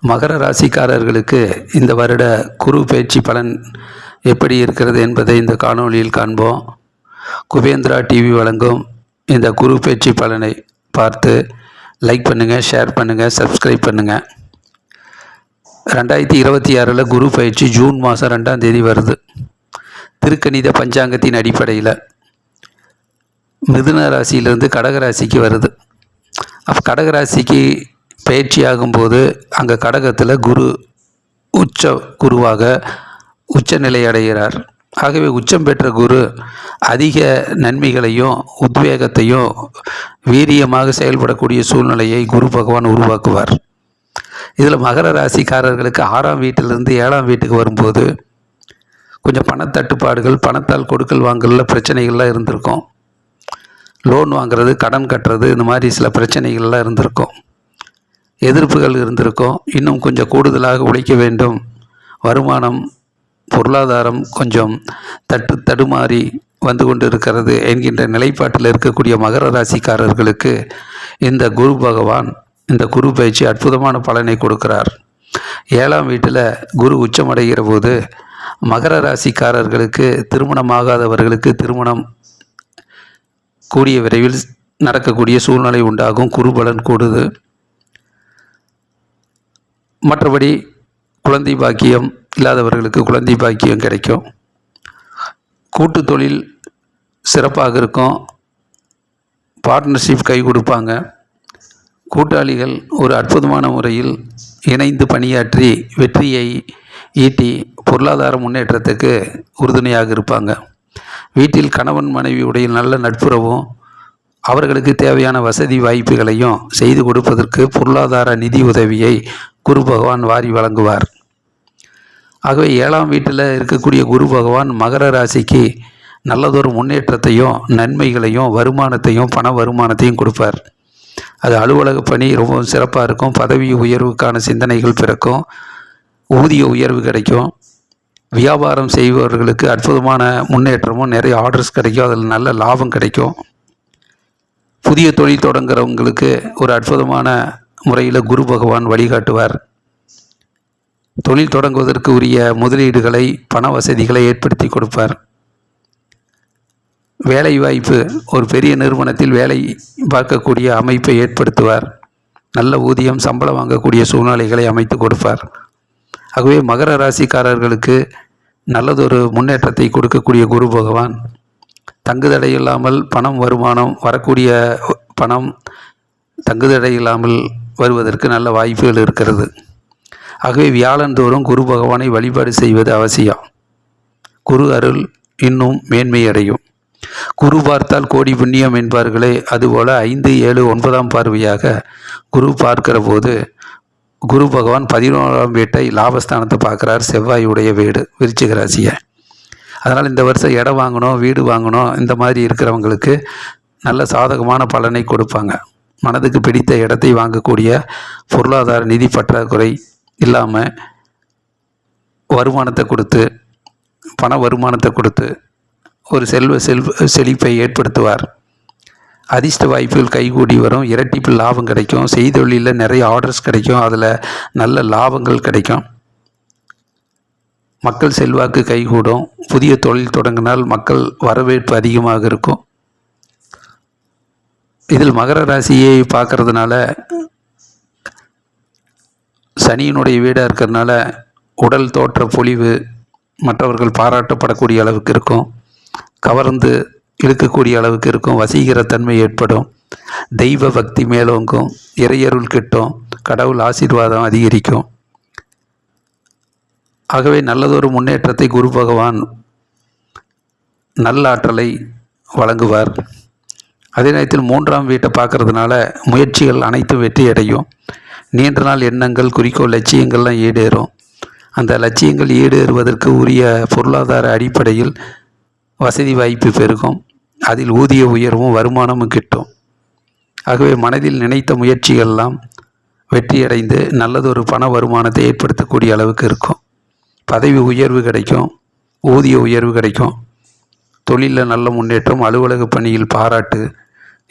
மகர ராசிக்காரர்களுக்கு இந்த வருட குரு பயிற்சி பலன் எப்படி இருக்கிறது என்பதை இந்த காணொளியில் காண்போம். குபேந்திரா டிவி வழங்கும் இந்த குரு பயிற்சி பலனை பார்த்து லைக் பண்ணுங்கள், ஷேர் பண்ணுங்கள், சப்ஸ்கிரைப் பண்ணுங்கள். 2026 குரு பயிற்சி ஜூன் மாதம் 2ஆம் தேதி வருது. திருக்கணித பஞ்சாங்கத்தின் அடிப்படையில் மிதுன ராசியிலிருந்து கடகராசிக்கு வருது. அப்போ கடகராசிக்கு பயிற்சி ஆகும்போது அங்கே கடகத்தில் குரு உச்ச குருவாக உச்சநிலை அடைகிறார். ஆகவே உச்சம் பெற்ற குரு அதிக நன்மைகளையும் உத்வேகத்தையும் வீரியமாக செயல்படக்கூடிய சூழ்நிலையை குரு பகவான் உருவாக்குவார். இதில் மகர ராசிக்காரர்களுக்கு 6ஆம் வீட்டிலிருந்து 7ஆம் வீட்டுக்கு வரும்போது கொஞ்சம் பணத்தட்டுப்பாடுகள், பணத்தால் கொடுக்கல் வாங்கலில் பிரச்சனைகள்லாம் இருந்திருக்கும். லோன் வாங்குறது, கடன் கட்டுறது, இந்த மாதிரி சில பிரச்சனைகள்லாம் இருந்திருக்கும். எதிர்ப்புகள் இருந்திருக்கும். இன்னும் கொஞ்சம் கூடுதலாக உழைக்க வேண்டும், வருமானம் பொருளாதாரம் கொஞ்சம் தடுமாறி வந்து கொண்டு இருக்கிறது என்கின்ற நிலைப்பாட்டில் இருக்கக்கூடிய மகர ராசிக்காரர்களுக்கு இந்த குரு பகவான், இந்த குரு பயிற்சி அற்புதமான பலனை கொடுக்கிறார். 7ஆம் வீட்டில் குரு உச்சமடைகிற போது மகர ராசிக்காரர்களுக்கு திருமணமாகாதவர்களுக்கு திருமணம் கூடிய விரைவில் நடக்கக்கூடிய சூழ்நிலை உண்டாகும். குரு பலன் கூடுது. மற்றபடி குழந்தை பாக்கியம் இல்லாதவர்களுக்கு குழந்தை பாக்கியம் கிடைக்கும். கூட்டு தொழில் சிறப்பாக இருக்கும். பார்ட்னர்ஷிப் கை கொடுப்பாங்க. கூட்டாளிகள் ஒரு அற்புதமான முறையில் இணைந்து பணியாற்றி வெற்றியை ஈட்டி பொருளாதார முன்னேற்றத்துக்கு உறுதுணையாக இருப்பாங்க. வீட்டில் கணவன் மனைவியுடைய நல்ல நட்புறவும் அவர்களுக்கு தேவையான வசதி வாய்ப்புகளையும் செய்து கொடுப்பதற்கு பொருளாதார நிதி உதவியை குரு பகவான் வாரி வழங்குவார். ஆகவே 7ஆம் வீட்டில் இருக்கக்கூடிய குரு பகவான் மகர ராசிக்கு நல்லதொரு முன்னேற்றத்தையும் நன்மைகளையும் வருமானத்தையும் பண வருமானத்தையும் கொடுப்பார். அது அலுவலக பணி ரொம்பவும் சிறப்பாக இருக்கும். பதவி உயர்வுக்கான சிந்தனைகள் பிறக்கும். ஊதிய உயர்வு கிடைக்கும். வியாபாரம் செய்பவர்களுக்கு அற்புதமான முன்னேற்றமும் நிறைய ஆர்டர்ஸ் கிடைக்கும். அதில் நல்ல லாபம் கிடைக்கும். புதிய தொழில் தொடங்குறவங்களுக்கு ஒரு அற்புதமான முறையில் குரு பகவான் வழிகாட்டுவார். தொழில் தொடங்குவதற்கு உரிய முதலீடுகளை, பண வசதிகளை ஏற்படுத்தி கொடுப்பார். வேலை வாய்ப்பு, ஒரு பெரிய நிறுவனத்தில் வேலை பார்க்கக்கூடிய அமைப்பை ஏற்படுத்துவார். நல்ல ஊதியம், சம்பளம் வாங்கக்கூடிய சூழ்நிலைகளை அமைத்து கொடுப்பார். ஆகவே மகர ராசிக்காரர்களுக்கு நல்லதொரு முன்னேற்றத்தை கொடுக்கக்கூடிய குரு பகவான் தங்குதடை இல்லாமல் பணம் வருமானம் வரக்கூடிய பணம் தங்குதடை இல்லாமல் வருவதற்கு நல்ல வாய்ப்புகள் இருக்கிறது. ஆகவே வியாழந்தோறும் குரு பகவானை வழிபாடு செய்வது அவசியம். குரு அருள் இன்னும் மேன்மையடையும். குரு பார்த்தால் கோடி புண்ணியம் என்பார்களே, அதுபோல் 5, 7, 9ஆம் பார்வையாக குரு பார்க்கிற போது குரு பகவான் 11ஆம் வீட்டை லாபஸ்தானத்தை பார்க்குறார். செவ்வாயுடைய வீடு விருச்சிக ராசியை. அதனால் இந்த வருஷம் இடம் வாங்கணும், வீடு வாங்கணும், இந்த மாதிரி இருக்கிறவங்களுக்கு நல்ல சாதகமான பலனை கொடுப்பாங்க. மனதுக்கு பிடித்த இடத்தை வாங்கக்கூடிய பொருளாதார நிதி பற்றாக்குறை இல்லாமல் வருமானத்தை கொடுத்து, பண வருமானத்தை கொடுத்து ஒரு செழிப்பை ஏற்படுத்துவார். அதிர்ஷ்ட வாய்ப்புகள் கைகூடி வரும். இரட்டிப்பு லாபம் கிடைக்கும். செய்தொழிலில் நிறைய ஆர்டர்ஸ் கிடைக்கும். அதில் நல்ல லாபங்கள் கிடைக்கும். மக்கள் செல்வாக்கு கைகூடும். புதிய தொழில் தொடங்கினால் மக்கள் வரவேற்பு அதிகமாக இருக்கும். இதில் மகர ராசியை பார்க்கறதுனால சனியினுடைய வீடாக இருக்கிறதுனால உடல் தோற்ற பொலிவு மற்றவர்கள் பாராட்டப்படக்கூடிய அளவுக்கு இருக்கும். கவர்ந்து இழுக்கக்கூடிய அளவுக்கு இருக்கும். வசீகர தன்மை ஏற்படும். தெய்வ பக்தி மேலோங்கும். இறையருள் கிட்டும். கடவுள் ஆசீர்வாதம் அதிகரிக்கும். ஆகவே நல்லதொரு முன்னேற்றத்தை குரு பகவான் நல்ல ஆற்றலை வழங்குவார். அதே நேரத்தில் 3ஆம் வீட்டை பார்க்கறதுனால முயற்சிகள் அனைத்தும் வெற்றி அடையும். நீண்ட நாள் எண்ணங்கள், குறிக்கோள், லட்சியங்கள்லாம் ஈடேறும். அந்த லட்சியங்கள் ஈடேறுவதற்கு உரிய பொருளாதார அடிப்படையில் வசதி வாய்ப்பு பெருகும். அதில் ஊதிய உயர்வும் வருமானமும் கிட்டும். ஆகவே மனதில் நினைத்த முயற்சிகள்லாம் வெற்றியடைந்து நல்லதொரு பண வருமானத்தை ஏற்படுத்தக்கூடிய அளவுக்கு இருக்கும். பதவி உயர்வு கிடைக்கும். ஊதிய உயர்வு கிடைக்கும். தொழிலில் நல்ல முன்னேற்றம், அலுவலக பணியில் பாராட்டு,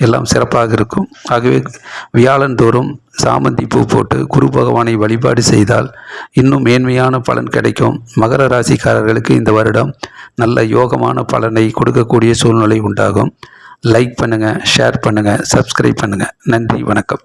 எல்லாம் சிறப்பாக இருக்கும். ஆகவே வியாழந்தோறும் சாமந்தி பூ போட்டு குரு பகவானை வழிபாடு செய்தால் இன்னும் மேன்மையான பலன் கிடைக்கும். மகர ராசிக்காரர்களுக்கு இந்த வருடம் நல்ல யோகமான பலனை கொடுக்கக்கூடிய சூழ்நிலை உண்டாகும். லைக் பண்ணுங்கள், ஷேர் பண்ணுங்கள், சப்ஸ்கிரைப் பண்ணுங்கள். நன்றி, வணக்கம்.